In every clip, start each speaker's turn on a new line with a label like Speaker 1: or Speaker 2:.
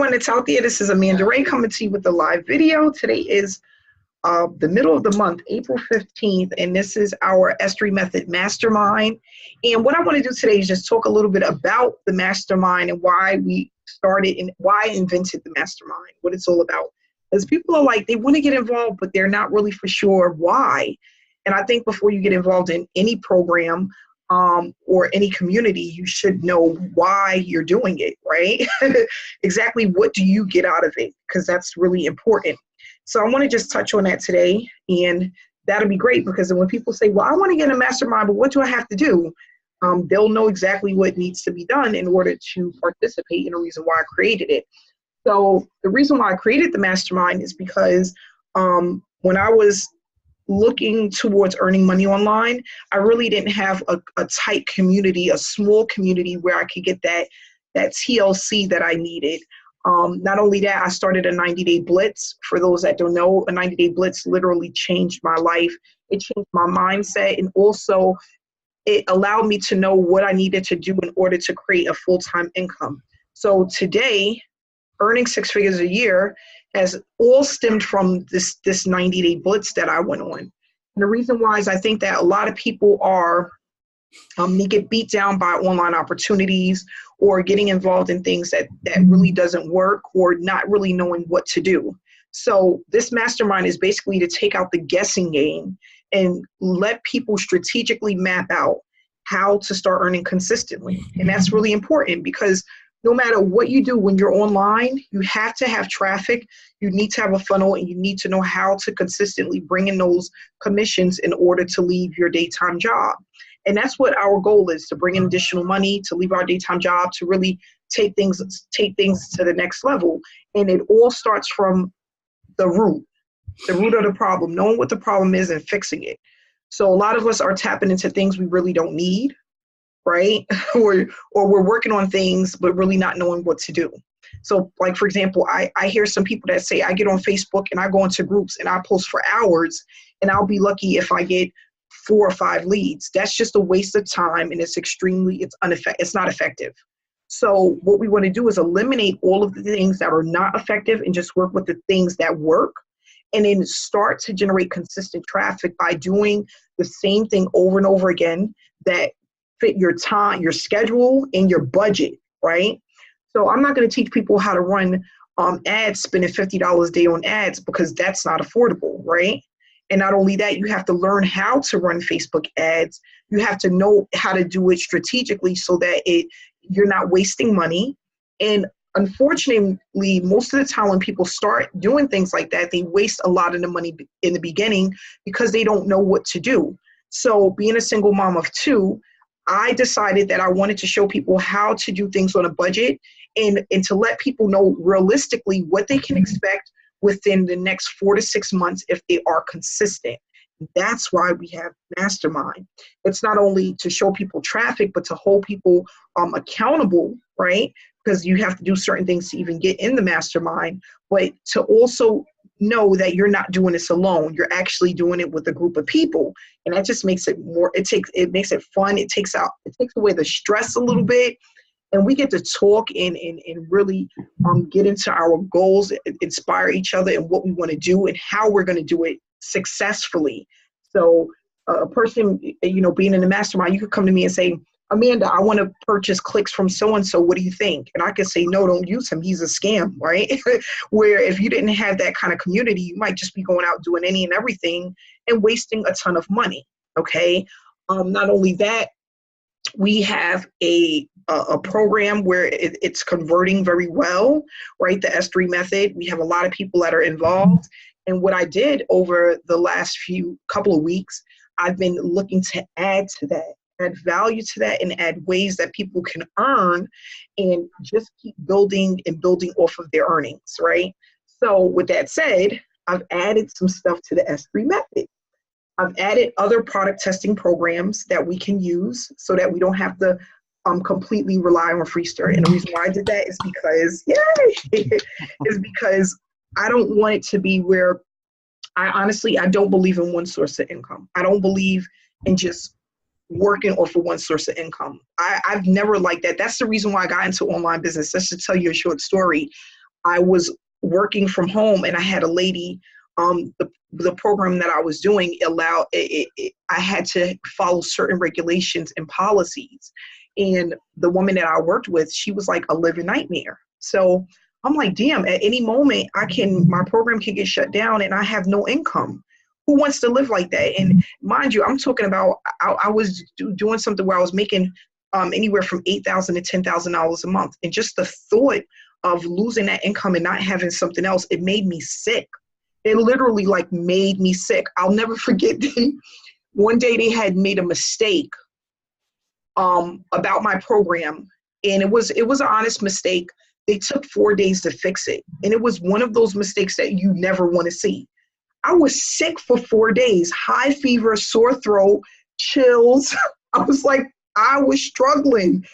Speaker 1: everyone that's out there. This is Amanda Ray coming to you with a live video. Today is the middle of the month, April 15th, and this is our S3 Method Mastermind. And what I want to do today is just talk a little bit about the Mastermind and why we started and why I invented the Mastermind, what it's all about. Because people are like, they want to get involved, but they're not really for sure why. And I think before you get involved in any program, or any community, you should know why you're doing it, right? Exactly what do you get out of it? Because that's really important. So I want to just touch on that today, and that'll be great because when people say, well, I want to get a mastermind, but what do I have to do? They'll know exactly what needs to be done in order to participate in the reason why I created it. So the reason why I created the mastermind is because when I was looking towards earning money online, I really didn't have a tight community, a small community where I could get that TLC that I needed. Not only that, I started a 90-day blitz. For those that don't know, a 90-day blitz literally changed my life. It changed my mindset, and also it allowed me to know what I needed to do in order to create a full-time income. So today, earning 6 figures a year has all stemmed from this 90-day blitz that I went on. And the reason why is I think that a lot of people are, they get beat down by online opportunities or getting involved in things that really doesn't work or not really knowing what to do. So this mastermind is basically to take out the guessing game and let people strategically map out how to start earning consistently. And that's really important because no matter what you do when you're online, you have to have traffic, you need to have a funnel, and you need to know how to consistently bring in those commissions in order to leave your daytime job. And that's what our goal is, to bring in additional money, to leave our daytime job, to really take things to the next level. And it all starts from the root of the problem, knowing what the problem is and fixing it. So a lot of us are tapping into things we really don't need, right? or we're working on things, but really not knowing what to do. So like, for example, I hear some people that say, I get on Facebook and I go into groups and I post for hours and I'll be lucky if I get 4 or 5 leads. That's just a waste of time, and it's not effective. So what we want to do is eliminate all of the things that are not effective and just work with the things that work, and then start to generate consistent traffic by doing the same thing over and over again that fit your time, your schedule, and your budget, right? So I'm not going to teach people how to run ads, spending $50 a day on ads, because that's not affordable, right? And not only that, you have to learn how to run Facebook ads. You have to know how to do it strategically so that you're not wasting money. And unfortunately, most of the time when people start doing things like that, they waste a lot of the money in the beginning because they don't know what to do. So being a single mom of 2, I decided that I wanted to show people how to do things on a budget and to let people know realistically what they can expect within the next 4 to 6 months if they are consistent. That's why we have Mastermind. It's not only to show people traffic, but to hold people accountable, right? Because you have to do certain things to even get in the Mastermind, but to also know that you're not doing this alone. You're actually doing it with a group of people. And that just makes it makes it fun. It takes away the stress a little bit. And we get to talk and really get into our goals, inspire each other and what we want to do and how we're going to do it successfully. So a person, being in the mastermind, you could come to me and say, Amanda, I want to purchase clicks from so-and-so. What do you think? And I could say, no, don't use him. He's a scam, right? Where if you didn't have that kind of community, you might just be going out doing any and everything and wasting a ton of money, okay? Not only that, we have a program where it's converting very well, right? The S3 method. We have a lot of people that are involved. And what I did over the last couple of weeks, I've been looking to add to that, add value to that, and add ways that people can earn and just keep building and building off of their earnings, right? So with that said, I've added some stuff to the S3 method. I've added other product testing programs that we can use so that we don't have to completely rely on Freester. And the reason why I did that is because I don't want it to be where I don't believe in one source of income. I don't believe in just working off of one source of income. I've never liked that. That's the reason why I got into online business. Just to tell you a short story. I was working from home, and I had a lady, the program that I was doing allowed I had to follow certain regulations and policies. And the woman that I worked with, she was like a living nightmare. So I'm like, damn, at any moment my program can get shut down and I have no income. Who wants to live like that? And mind you, I'm talking about, I was doing something where I was making anywhere from $8,000 to $10,000 a month. And just the thought of losing that income and not having something else, it made me sick. It literally like made me sick. I'll never forget one day they had made a mistake about my program, and it was an honest mistake. They took 4 days to fix it, and it was one of those mistakes that you never want to see. I was sick for 4 days, high fever, sore throat, chills. I was struggling.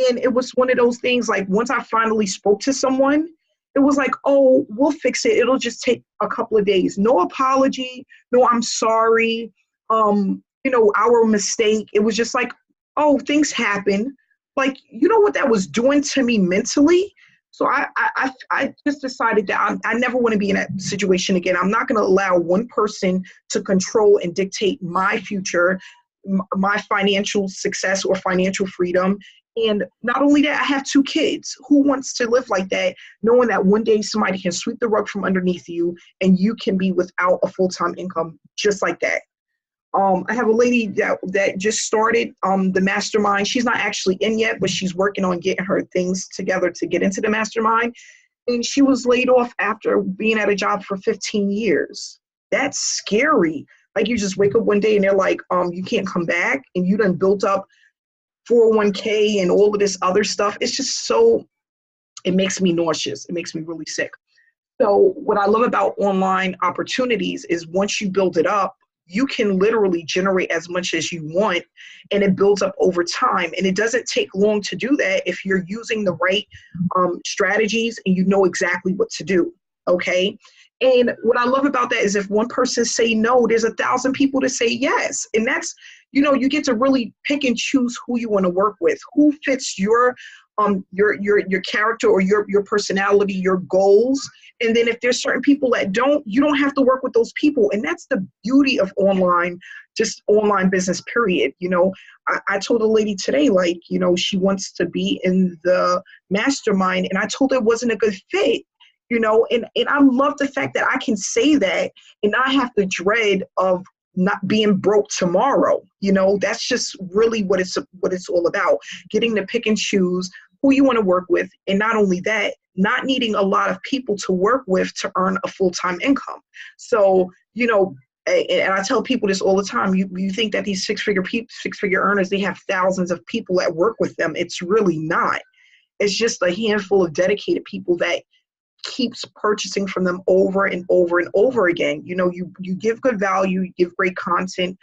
Speaker 1: And it was one of those things, like once I finally spoke to someone, it was like, oh, we'll fix it. It'll just take a couple of days. No apology. No, I'm sorry. Our mistake. It was just like, oh, things happen. Like, you know what that was doing to me mentally? So I just decided that I never want to be in that situation again. I'm not going to allow one person to control and dictate my future, my financial success or financial freedom. And not only that, I have 2 kids. Who wants to live like that, knowing that one day somebody can sweep the rug from underneath you and you can be without a full-time income just like that? I have a lady that just started the mastermind. She's not actually in yet, but she's working on getting her things together to get into the mastermind. And she was laid off after being at a job for 15 years. That's scary. Like, you just wake up one day and they're like, you can't come back, and you done built up 401k and all of this other stuff. It's just it makes me nauseous. It makes me really sick. So what I love about online opportunities is once you build it up, you can literally generate as much as you want, and it builds up over time. And it doesn't take long to do that if you're using the right strategies and you know exactly what to do. Okay. And what I love about that is if one person say no, there's 1,000 people to say yes. And that's, you get to really pick and choose who you want to work with, who fits your character or your personality, your goals. And then if there's certain people that you don't have to work with those people. And that's the beauty of online business, period. I told a lady today, like, she wants to be in the mastermind, and I told her it wasn't a good fit. And I love the fact that I can say that and not have the dread of not being broke tomorrow. That's just really what it's all about, getting to pick and choose who you want to work with. And not only that, not needing a lot of people to work with to earn a full-time income. So, and I tell people this all the time, you think that these six-figure earners, they have thousands of people that work with them. It's really not. It's just a handful of dedicated people that keeps purchasing from them over and over and over again. You give good value, you give great content,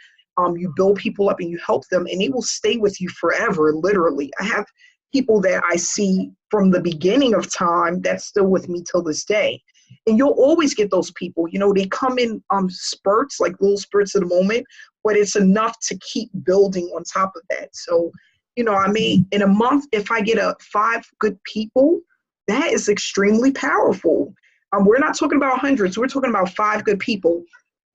Speaker 1: you build people up and you help them, and they will stay with you forever, literally. I have people that I see from the beginning of time that's still with me till this day. And you'll always get those people, they come in spurts, like little spurts of the moment, but it's enough to keep building on top of that. So, I mean, in a month, if I get 5 good people, that is extremely powerful. We're not talking about hundreds. We're talking about 5 good people.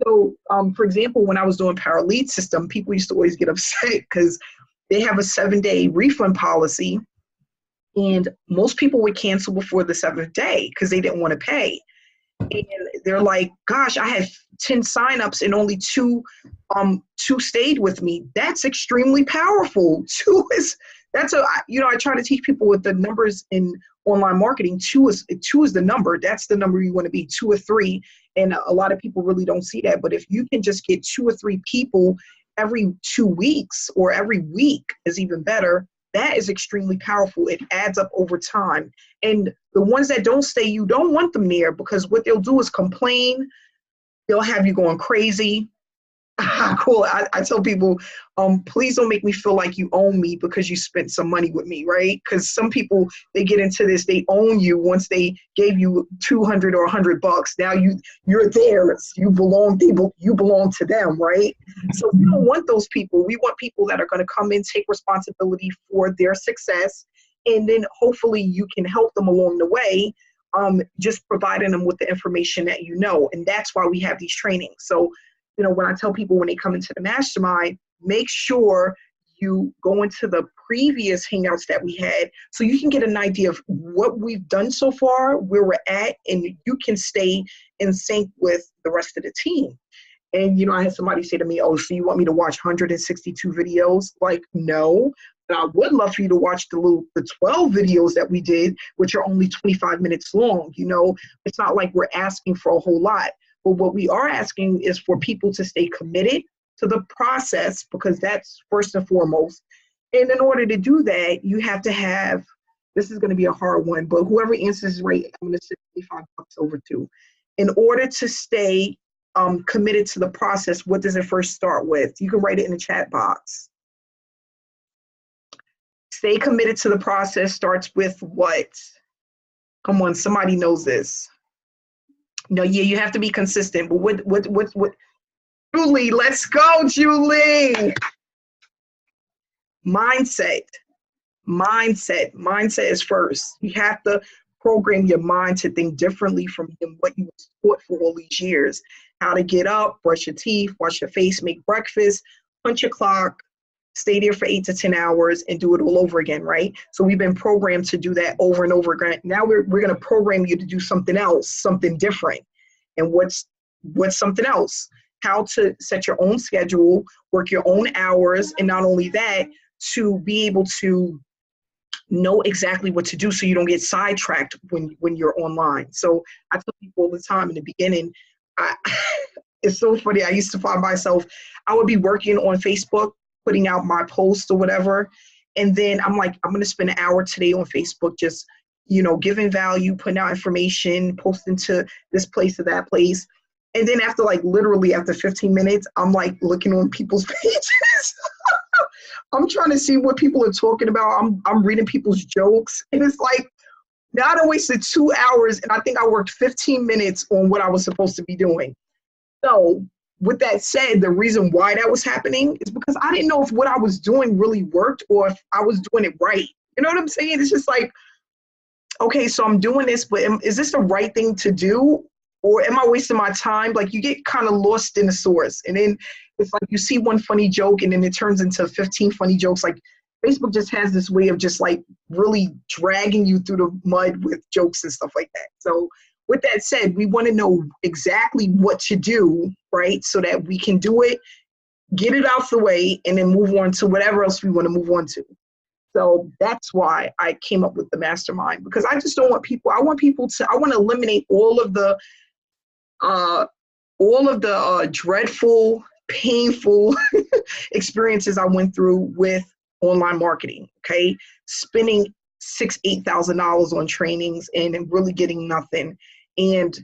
Speaker 1: So, for example, when I was doing Paralead System, people used to always get upset because they have a 7-day refund policy, and most people would cancel before the 7th day because they didn't want to pay. And they're like, gosh, I had 10 signups and only 2 stayed with me. That's extremely powerful. I try to teach people with the numbers in online marketing. 2 is the number. That's the number you want to be, 2 or 3. And a lot of people really don't see that. But if you can just get 2 or 3 people every 2 weeks, or every week is even better, that is extremely powerful. It adds up over time. And the ones that don't stay, you don't want them there, because what they'll do is complain. They'll have you going crazy. Cool. I tell people, please don't make me feel like you own me because you spent some money with me, right? Because some people, they get into this, they own you once they gave you $200 or $100. Now you're theirs. You belong to them, right? So we don't want those people. We want people that are going to come in, take responsibility for their success, and then hopefully you can help them along the way. just providing them with the information that you know. And that's why we have these trainings. So, when I tell people when they come into the mastermind, make sure you go into the previous hangouts that we had so you can get an idea of what we've done so far, where we're at, and you can stay in sync with the rest of the team. And, I had somebody say to me, oh, so you want me to watch 162 videos? Like, no, but I would love for you to watch the 12 videos that we did, which are only 25 minutes long. It's not like we're asking for a whole lot. But what we are asking is for people to stay committed to the process, because that's first and foremost. And in order to do that, you have to have, this is going to be a hard one, but whoever answers right, I'm going to send $25 over to. In order to stay committed to the process, what does it first start with? You can write it in the chat box. Stay committed to the process starts with what? Come on, somebody knows this. No, yeah, you have to be consistent. But what? Julie, let's go, Julie. Mindset is first. You have to program your mind to think differently from what you were taught for all these years. How to get up, brush your teeth, wash your face, make breakfast, punch your clock, stay there for 8 to 10 hours, and do it all over again, right? So we've been programmed to do that over and over again. Now we're going to program you to do something else, something different. And what's something else? How to set your own schedule, work your own hours, and not only that, to be able to know exactly what to do so you don't get sidetracked when you're online. So I tell people all the time in the beginning, it's so funny. I used to find myself, I would be working on Facebook, putting out my posts or whatever. And then I'm like, I'm going to spend an hour today on Facebook, just, giving value, putting out information, posting to this place or that place. And then literally after 15 minutes, I'm like looking on people's pages. I'm trying to see what people are talking about. I'm reading people's jokes. And it's like, now I done wasted 2 hours and I think I worked 15 minutes on what I was supposed to be doing. So with that said, the reason why that was happening is because I didn't know if what I was doing really worked or if I was doing it right. You know what I'm saying? It's just like, okay, so I'm doing this, but is this the right thing to do? Or am I wasting my time? Like, you get kind of lost in the source. And then it's like you see one funny joke and then it turns into 15 funny jokes. Like, Facebook just has this way of just like really dragging you through the mud with jokes and stuff like that. So with that said, we want to know exactly what to do, right? So that we can do it, get it out the way, and then move on to whatever else we want to move on to. So that's why I came up with the mastermind, because I just don't want people, I want to eliminate all of the dreadful, painful experiences I went through with online marketing, okay? Spending $8,000 on trainings and really getting nothing, and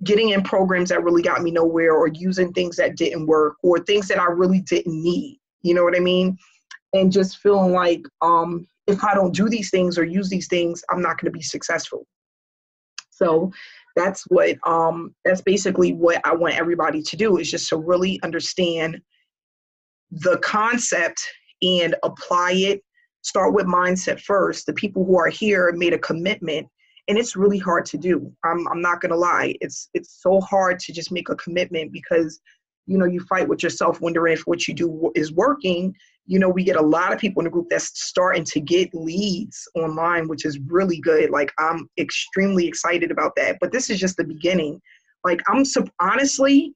Speaker 1: getting in programs that really got me nowhere, or using things that didn't work, or things that I really didn't need, you know what I mean? And just feeling like if I don't do these things or use these things, I'm not going to be successful. So that's basically what I want everybody to do, is just to really understand the concept and apply it. Start with mindset first. The people who are here made a commitment, and it's really hard to do. I'm not gonna lie. It's so hard to just make a commitment, because you fight with yourself, wondering if what you do is working. We get a lot of people in the group that's starting to get leads online, which is really good. Like, I'm extremely excited about that. But this is just the beginning. Like, honestly,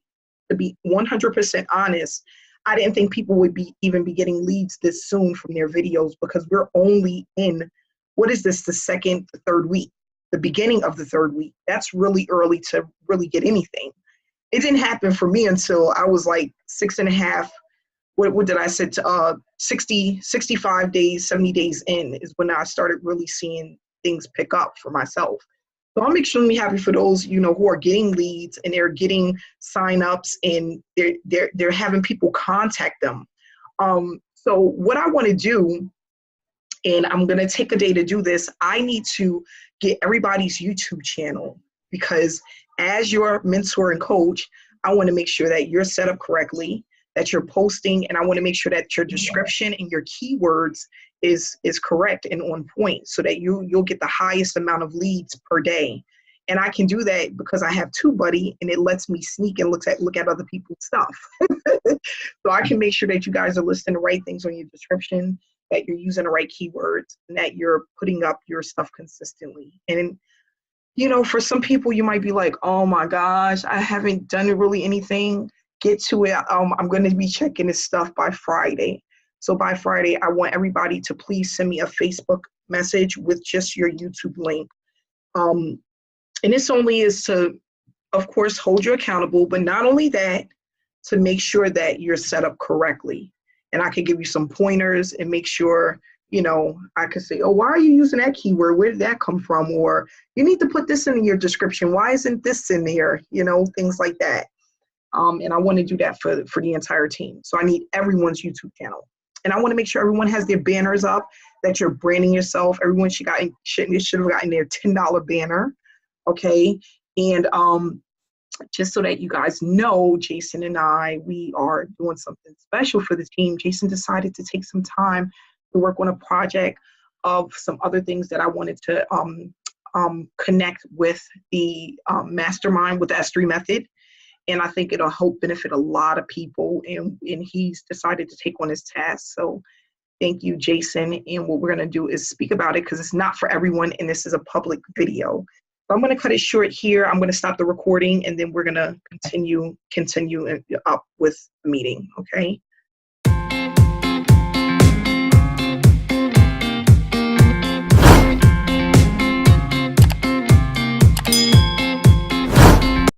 Speaker 1: to be 100% honest, I didn't think people would even be getting leads this soon from their videos, because we're only in, what is this, the third week, the beginning of the third week. That's really early to really get anything. It didn't happen for me until I was like 6.5, what did I say, 65 days, 70 days in is when I started really seeing things pick up for myself. So I'm extremely happy for those, who are getting leads and they're getting signups, and they're having people contact them. So what I want to do, and I'm going to take a day to do this, I need to get everybody's YouTube channel, because as your mentor and coach, I want to make sure that you're set up correctly, that you're posting, and I want to make sure that your description and your keywords is correct and on point, so that you'll get the highest amount of leads per day. And I can do that because I have TubeBuddy, and it lets me sneak and look at other people's stuff. So I can make sure that you guys are listing the right things on your description, that you're using the right keywords, and that you're putting up your stuff consistently. And for some people, you might be like, oh my gosh, I haven't done really anything. Get to it. I'm going to be checking this stuff by Friday. So by Friday, I want everybody to please send me a Facebook message with just your YouTube link. And this only is to, of course, hold you accountable, but not only that, to make sure that you're set up correctly. And I can give you some pointers and make sure, I could say, oh, why are you using that keyword? Where did that come from? Or you need to put this in your description. Why isn't this in there? Things like that. And I want to do that for the entire team. So I need everyone's YouTube channel. And I want to make sure everyone has their banners up, that you're branding yourself. Everyone should have gotten their $10 banner. Okay. And just so that you guys know, Jason and I, we are doing something special for the team. Jason decided to take some time to work on a project of some other things that I wanted to connect with the mastermind with the S3 method. And I think it'll help benefit a lot of people. And he's decided to take on this task. So thank you, Jason. And what we're going to do is speak about it because it's not for everyone. And this is a public video. So I'm going to cut it short here. I'm going to stop the recording and then we're going to continue up with the meeting. Okay.